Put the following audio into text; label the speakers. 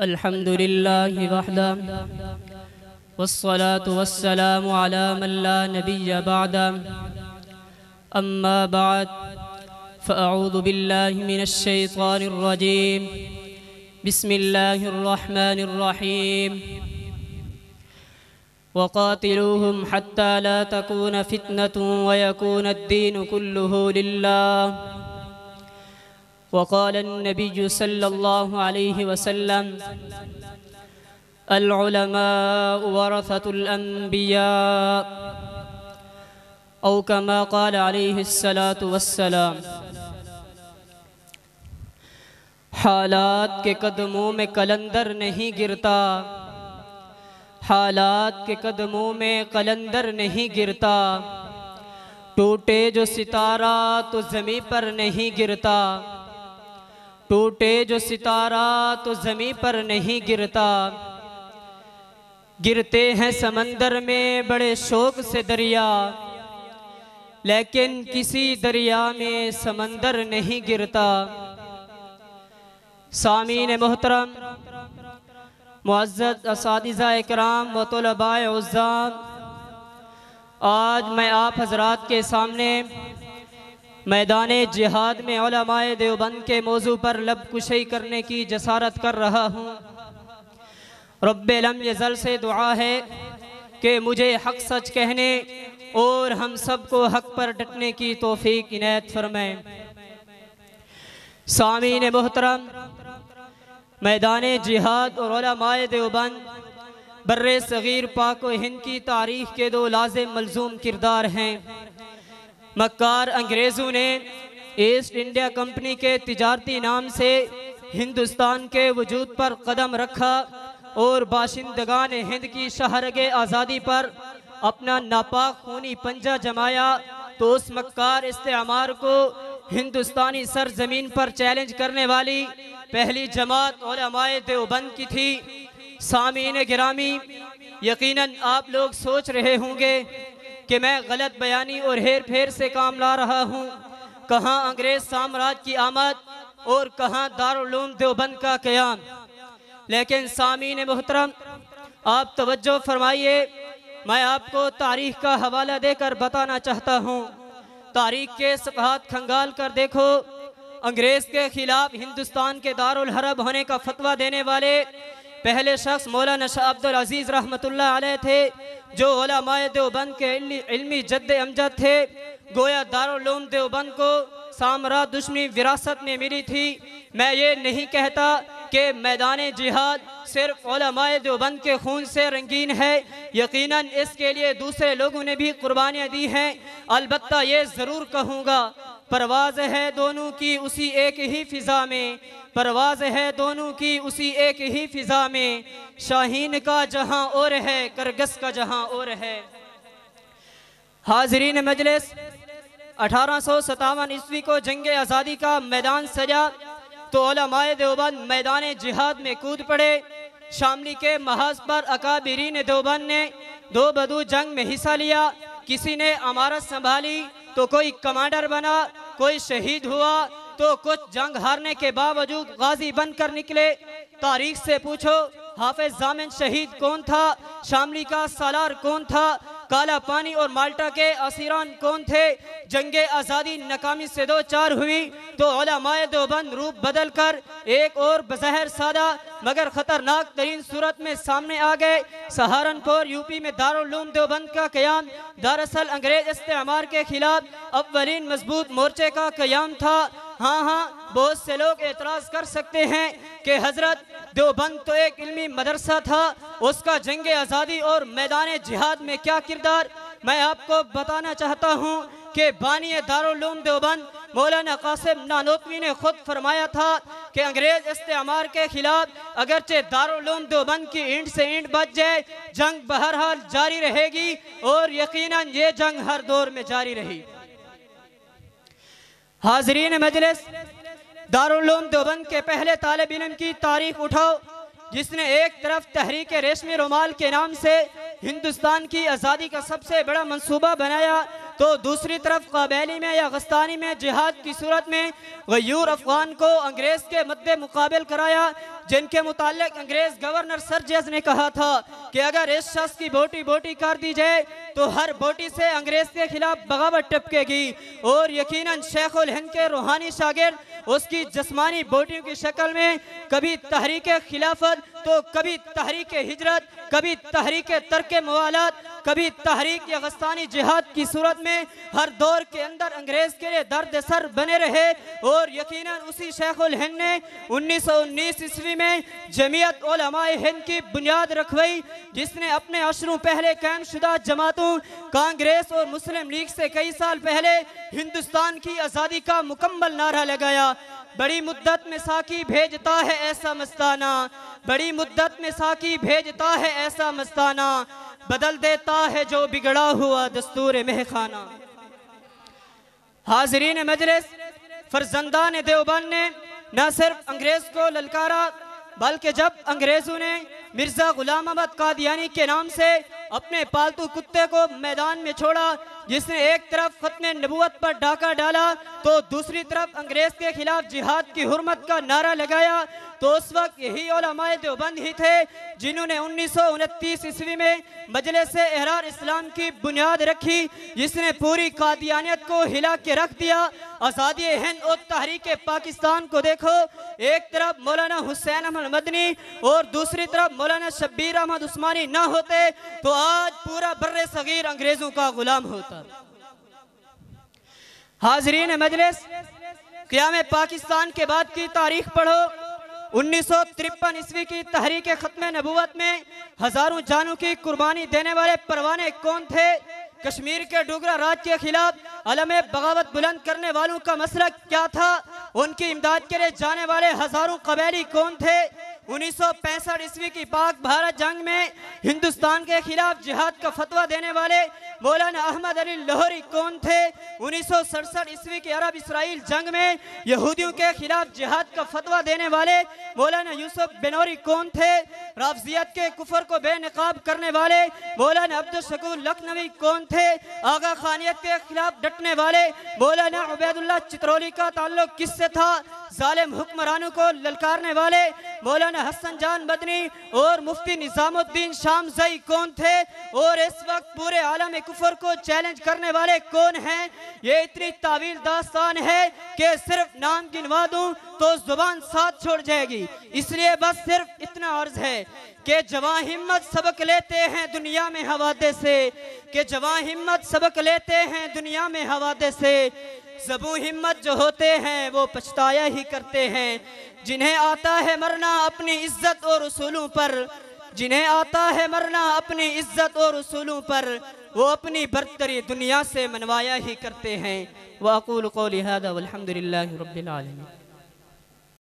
Speaker 1: अल्हम्दुलिल्लाहि वहदा वस्सलातु वस्सलामु अला मन ला नबिय्य बअदा अम्मा बअद फ़अऊज़ु बिल्लाहि मिनश शैतानिर रजीम बिस्मिल्लाहिर रहमानिर रहीम वक़ातिलूहुम हत्ता ला तकून फितनतुन व यकूनद्दीनु कुल्लुहु लिल्लाह वक़ाल अन्नबिय्यु सल्लल्लाहु अलैहि वसल्लम अल-उलमाउ वरसतुल अंबिया औ कमा क़ाल अलैहिस्सलातु वस्सलाम। हालात के कदमों में कलंदर नहीं गिरता, हालात के कदमों में कलंदर नहीं गिरता, टूटे जो सितारा तो ज़मीं पर नहीं गिरता, टूटे जो सितारा तो ज़मीं पर नहीं गिरता, गिरते हैं समंदर में बड़े शौक से दरिया, लेकिन किसी दरिया में समंदर नहीं गिरता। सामीन मोहतरम, मुअज़्ज़ज़ असातिज़ा इकराम व तुलबाए उज़्ज़ाम, आज मैं आप हज़रात के सामने मैदाने जिहाद में उलमाए देवबंद के मौजू पर लब कुशई करने की जसारत कर रहा हूँ। रब्बे लम यज़ल से दुआ है कि मुझे हक़ सच कहने और हम सब को हक़ पर डटने की तौफीक इनायत फरमाए। सामीन मोहतरम, मैदाने जिहाद और उलमाए देवबंद बर्रे सग़ीर पाक व हिंद की तारीख़ के दो लाज़िम मलज़ूम किरदार हैं। मक्कार अंग्रेज़ों ने ईस्ट इंडिया कंपनी के तिजारती नाम से हिंदुस्तान के वजूद पर कदम रखा और बाशिंदगान हिंद की शहरगे आज़ादी पर अपना नापाक खूनी पंजा जमाया, तो उस मक्कार इस्तेमार को हिंदुस्तानी सरजमीन पर चैलेंज करने वाली पहली जमात उलमाए देवबंद की थी। सामीन गिरामी, यकीनन आप लोग सोच रहे होंगे कि मैं गलत बयानी और हेर फेर से काम ला रहा हूँ। कहाँ अंग्रेज साम्राज्य की आमद और कहाँ दारुल उलूम देवबंद का क़याम। लेकिन सामीन मोहतरम, आप तवज्जो फरमाइए, मैं आपको तारीख़ का हवाला देकर बताना चाहता हूँ। तारीख़ के सफ़हात खंगाल कर देखो, अंग्रेज़ के ख़िलाफ़ हिंदुस्तान के दारुल हरब होने का फतवा देने वाले पहले शख्स मौलाना शाह अब्दुल अजीज़ रहमतुल्लाह अलैह थे, जो उलमाए देवबंद के इल्मी जद्द अमजद थे। गोया दारुल उलूम देवबंद को साम्राज्य दुश्मनी विरासत में मिली थी। मैं ये नहीं कहता कि मैदान जिहाद सिर्फ उलमाए देवबंद के खून से रंगीन है, यकीनन इसके लिए दूसरे लोगों ने भी कुर्बानियाँ दी हैं। अलबत्ता ये ज़रूर कहूँगा, परवाज़ है दोनों की उसी एक ही फ़िज़ा में, परवाज़ है दोनों की उसी एक ही फ़िज़ा में, शाहीन का जहाँ और है, करगस का जहाँ और है। हाज़रीन मजलिस, 1857 ईस्वी को जंग आज़ादी का मैदान सजा तो उलमाए देवबंद मैदान जिहाद में कूद पड़े। शामली के महाज पर अकाबिरीन देवबंद ने दो बदू जंग में हिस्सा लिया। किसी ने अमारत संभाली तो कोई कमांडर बना, कोई शहीद हुआ तो कुछ जंग हारने के बावजूद गाजी बनकर निकले। तारीख से पूछो, हाफिज जामिन शहीद कौन था, शामली का सालार कौन था, काला पानी और माल्टा के असीरान कौन थे। जंगे आज़ादी नाकामी से दो चार हुई तो उलमाए देवबंद रूप बदल कर एक और बज़ाहिर सादा मगर ख़तरनाक तरीन सूरत में सामने आ गए। सहारनपुर यूपी में दारुल उलूम देवबंद का क़याम दरअसल अंग्रेज इस्तेमार के खिलाफ अव्वलीन मजबूत मोर्चे का क़याम था। हाँ, बहुत से लोग एतराज़ कर सकते हैं कि हज़रत देवबंद तो एक इल्मी मदरसा था, उसका जंग आज़ादी और मैदान जिहाद में क्या किरदार। मैं आपको बताना चाहता हूँ कि बानी दारुल उलूम देवबंद मौलाना कासिम नानोतवी ने खुद फरमाया था कि अंग्रेज इस्तेमार के खिलाफ अगरचे दारुल उलूम देवबंद की ईंट से ईंट बच जाए, जंग बहरहाल जारी रहेगी और यकीनन ये जंग हर दौर में जारी रही। हाज़रीन मजलिस, दारुल उलूम देवबंद के पहले तालिब इल्म की तारीख उठाओ, जिसने एक तरफ तहरीक रेशमी रुमाल के नाम से हिंदुस्तान की आज़ादी का सबसे बड़ा मंसूबा बनाया तो दूसरी तरफ काबैली में या गस्तानी में जिहाद की सूरत में गयूर अफगान को अंग्रेज के मद्दे मुकाबल कराया, जिनके मुतालिक अंग्रेज गवर्नर सरजेस ने कहा था कि अगर इस शख्स की बोटी बोटी कर दी जाए तो हर बोटी से अंग्रेज के खिलाफ बगावत टपकेगी। और यकीनन शेख उल हिंद के रूहानी शागिर्द उसकी जिस्मानी बोटियों की शक्ल में कभी तहरीक खिलाफत तो कभी तहरीक हिजरत, कभी तहरीक तर्क मवालात, कभी तहरीक या गस्तानी जिहाद की सूरत में हर दौर के अंदर अंग्रेज के लिए दर्द सर बने रहे। और यकीनन उसी शेख उल हिंद ने 1919 ईस्वी में जमीयत उलमाए हिंद की बुनियाद रखवाई, जिसने अपने अशरों पहले कायम शुदा जमातों कांग्रेस और मुस्लिम लीग से कई साल पहले हिंदुस्तान की आज़ादी का मुकम्मल नारा लगाया। बड़ी मुद्दत में साकी भेजता है ऐसा मस्ताना, बड़ी मुद्दत में साकी भेजता है ऐसा मस्ताना, बदल देता है जो बिगड़ा हुआ दस्तूर महखाना। हाज़रीन मजलिस, फर्जंदान देवबंद ने न सिर्फ अंग्रेज को ललकारा बल्कि जब अंग्रेजों ने मिर्जा गुलाम अहमद कादियानी के नाम से अपने पालतू कुत्ते को मैदान में छोड़ा, जिसने एक तरफ खत्म नबूवत पर डाका डाला तो दूसरी तरफ अंग्रेज के खिलाफ जिहाद की हुर्मत का नारा लगाया, तो उस वक्त यही उलमाए देवबंद ही थे जिन्होंने 1929 ईस्वी में मजलिस एहरार इस्लाम की बुनियाद रखी, जिसने पूरी कादियानियत को हिला के रख दिया। आज़ादी हिंद और तहरीक पाकिस्तान को देखो, एक तरफ मौलाना हुसैन अहमद मदनी और दूसरी तरफ मौलाना शब्बीर अहमद उस्मानी न होते तो आज पूरा बर्रे सगीर अंग्रेजों का गुलाम होता। हाज़रीन मजलिस, क़याम पाकिस्तान के बाद की तारीख पढ़ो। 1953 ईस्वी की तहरीक खत्म नबूवत में हजारों जानों की कुर्बानी देने वाले परवाने कौन थे? कश्मीर के डोगरा राज के खिलाफ अलम बगावत बुलंद करने वालों का मसलक क्या था? उनकी इमदाद के लिए जाने वाले हजारों कबैली कौन थे? 1965 ईस्वी की पाक भारत जंग में हिंदुस्तान के खिलाफ जिहाद का फतवा देने वाले मौलाना अहमद अली लाहौरी कौन थे? 1967 ईस्वी की अरब इसराइल जंग में यहूदियों के खिलाफ जिहाद का फतवा देने वाले मौलाना यूसुफ बिनौरी कौन थे? राफजियत के कुफर को बेनकाब करने वाले मौलाना अब्दुल शकूर लखनवी कौन थे? आगा खानियत के खिलाफ डटने वाले मौलाना उबैदुल्लाह चित्रोली का ताल्लुक किससे था? जालिम हुक्मरानों को ललकारने वाले मौलाना हसन जान मदनी और मुफ्ती निजामुद्दीन शामज़ई कौन थे? और इस वक्त पूरे आलम कुफर को चैलेंज करने वाले कौन हैं? ये इतनी तावील दास्तान है कि सिर्फ नाम गिनवा दूं तो जुबान साथ छोड़ जाएगी, इसलिए बस सिर्फ इतना अर्ज है कि जवां हिम्मत सबक लेते हैं दुनिया में हवादे से, कि जवां हिम्मत सबक लेते हैं दुनिया में हवादे से, ज़बू हिम्मत जो होते हैं वो पछताया ही करते हैं। जिन्हें आता है मरना अपनी इज्जत और उसूलों पर, जिन्हें आता है मरना अपनी इज्जत और उसूलों पर, वो अपनी बरतरी दुनिया से मनवाया ही करते हैं। वाक़ूलु क़ौली हाज़ा वल्हम्दुलिल्लाहि रब्बिल आलमीन।